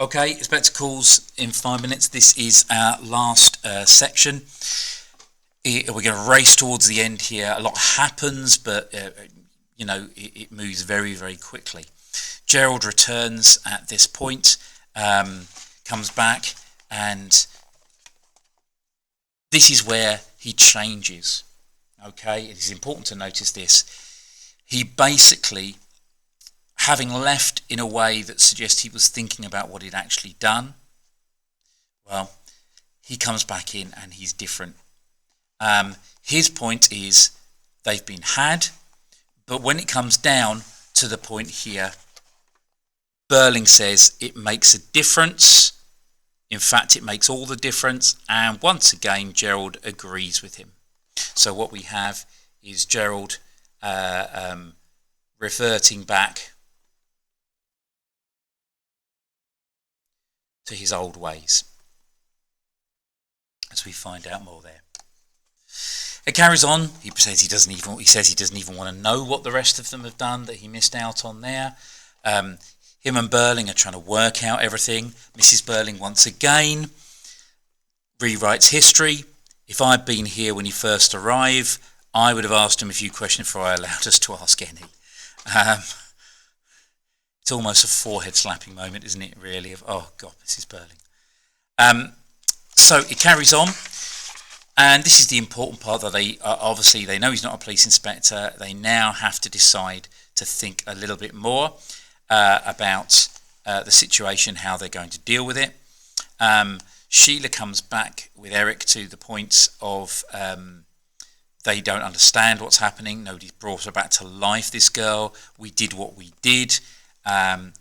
Okay, spectacles in 5 minutes. This is our last section. We're going to race towards the end here. A lot happens, but it moves very, very quickly. Gerald returns at this point, comes back, and this is where he changes. Okay, it is important to notice this. He basically, having left in a way that suggests he was thinking about what he'd actually done, well, he comes back in and he's different. His point is they've been had, but when it comes down to the point here, Burling says it makes a difference. In fact, it makes all the difference, and once again, Gerald agrees with him. So what we have is Gerald reverting back to his old ways, as we find out more there. It carries on. He says he doesn't even want to know what the rest of them have done that he missed out on there. Him and Burling are trying to work out everything. Mrs. Burling once again rewrites history. If I'd been here when he first arrived, I would have asked him a few questions before I allowed us to ask any. It's almost a forehead slapping moment, isn't it, really? Oh, God, Mrs. Burling. So it carries on. And this is the important part, that they know he's not a police inspector. They now have to decide to think a little bit more about the situation, how they're going to deal with it. Sheila comes back with Eric to the point of they don't understand what's happening. Nobody's brought her back to life, this girl. We did what we did.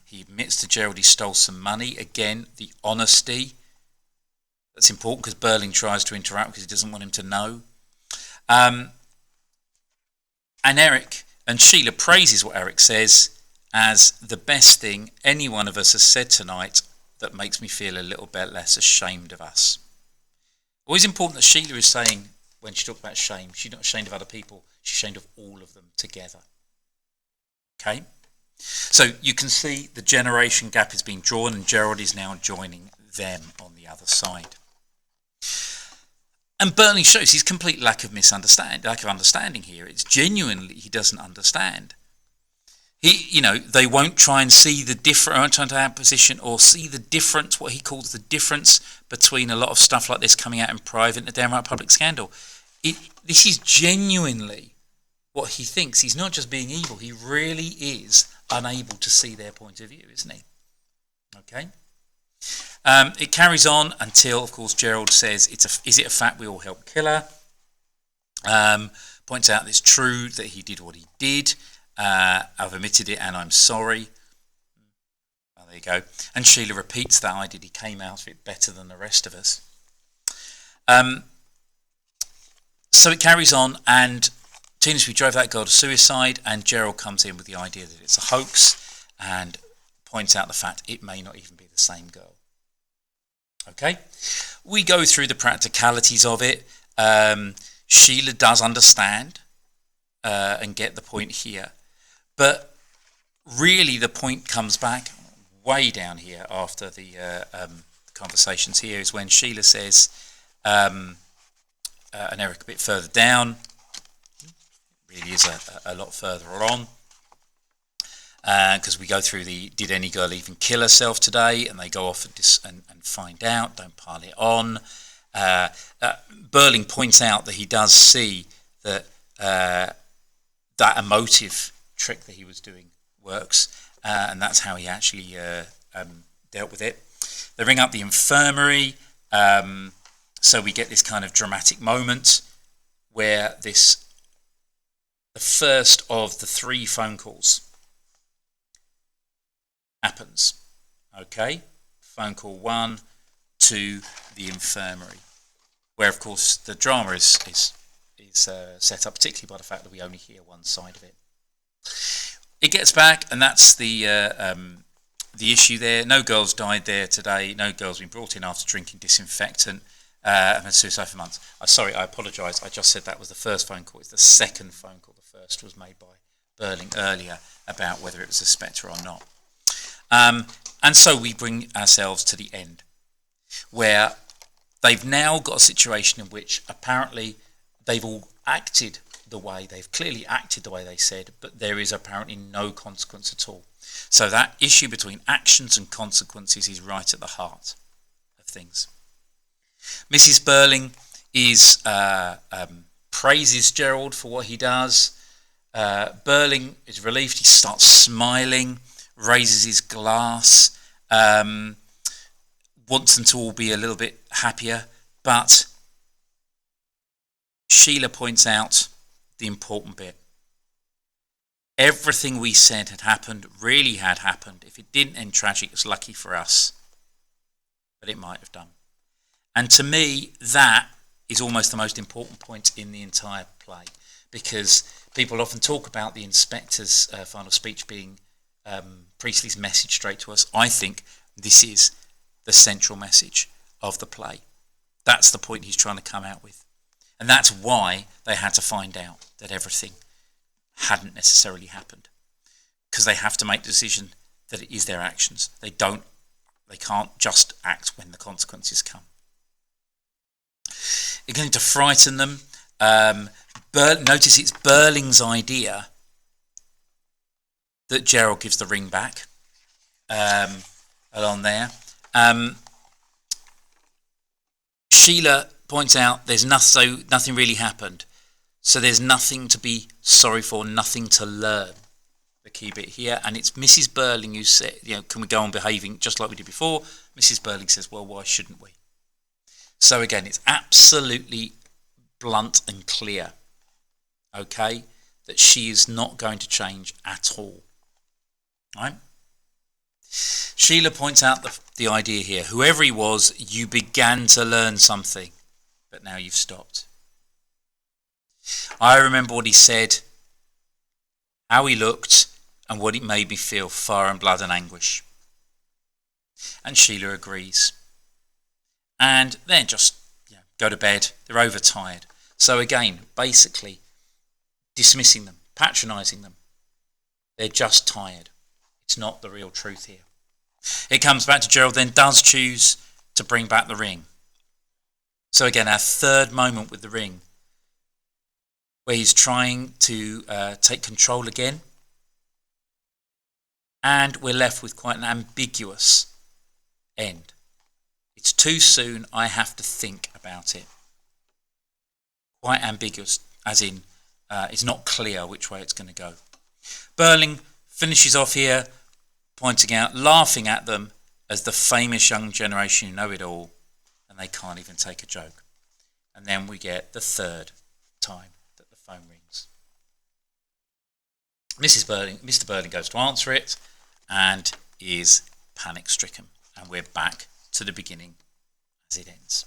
He admits to Gerald he stole some money. Again, the honesty. That's important because Burling tries to interact because he doesn't want him to know. And Sheila praises what Eric says as the best thing any one of us has said tonight that makes me feel a little bit less ashamed of us. Always important that Sheila is saying, when she talks about shame, she's not ashamed of other people, she's ashamed of all of them together. Okay? So you can see the generation gap is being drawn, and Gerald is now joining them on the other side. And Burling shows his complete lack of understanding here. It's genuinely he doesn't understand. They won't try and see the different, trying to have position or see the difference, what he calls the difference between a lot of stuff like this coming out in private and a downright public scandal. This is genuinely what he thinks. He's not just being evil. He really is unable to see their point of view, isn't he? Okay. It carries on until, of course, Gerald says, is it a fact we all helped kill her? Points out it's true that he did what he did. I've admitted it and I'm sorry. Well, there you go. And Sheila repeats that idea. He came out of it better than the rest of us. So it carries on, and we drove that girl to suicide, and Gerald comes in with the idea that it's a hoax and points out the fact it may not even be the same girl. Okay, we go through the practicalities of it. Sheila does understand and get the point here, but really the point comes back way down here after the conversations here is when Sheila says, and Eric a bit further down, really is a lot further on, because we go through did any girl even kill herself today, and they go off and find out, don't pile it on. Burling points out that he does see that that emotive trick that he was doing works, and that's how he actually dealt with it. They ring up the infirmary, so we get this kind of dramatic moment where the first of the 3 phone calls happens. Okay, phone call 1 to the infirmary, where of course the drama is set up particularly by the fact that we only hear one side of it. It gets back, and that's the issue there. No girls died there today. No girls been brought in after drinking disinfectant and had suicide for months. Sorry, I apologise. I just said that was the first phone call. It's the second phone call. The first was made by Burling earlier about whether it was a spectre or not. And so we bring ourselves to the end, where they've now got a situation in which apparently they've all acted the way, they've clearly acted the way they said, but there is apparently no consequence at all. So that issue between actions and consequences is right at the heart of things. Mrs. Burling praises Gerald for what he does. Burling is relieved. He starts smiling, raises his glass, wants them to all be a little bit happier, but Sheila points out the important bit. Everything we said had happened, really had happened. If it didn't end tragic, it's lucky for us, but it might have done. And to me, that is almost the most important point in the entire play, because people often talk about the inspector's final speech being Priestley's message straight to us. I think this is the central message of the play. That's the point he's trying to come out with. And that's why they had to find out that everything hadn't necessarily happened, because they have to make the decision that it is their actions. They can't just act when the consequences come. It's going to frighten them. Notice it's Burling's idea that Gerald gives the ring back along there. Sheila points out there's nothing really happened, so there's nothing to be sorry for, nothing to learn. The key bit here, and it's Mrs. Burling who said, can we go on behaving just like we did before? Mrs. Burling says, well, why shouldn't we? So again, it's absolutely blunt and clear, okay, that she is not going to change at all. Right? Sheila points out the idea here. Whoever he was, you began to learn something, but now you've stopped. I remember what he said, how he looked, and what it made me feel, fire and blood and anguish. And Sheila agrees. And then just go to bed. They're overtired. So again, basically dismissing them, patronising them. They're just tired. It's not the real truth here. It comes back to Gerald then does choose to bring back the ring. So again, our third moment with the ring, where he's trying to take control again. And we're left with quite an ambiguous end. It's too soon, I have to think about it. Quite ambiguous, as in it's not clear which way it's going to go. Burling finishes off here, pointing out, laughing at them as the famous young generation who know it all, and they can't even take a joke. And then we get the third time that the phone rings. Mr. Burling goes to answer it and is panic-stricken. And we're back to the beginning as it ends.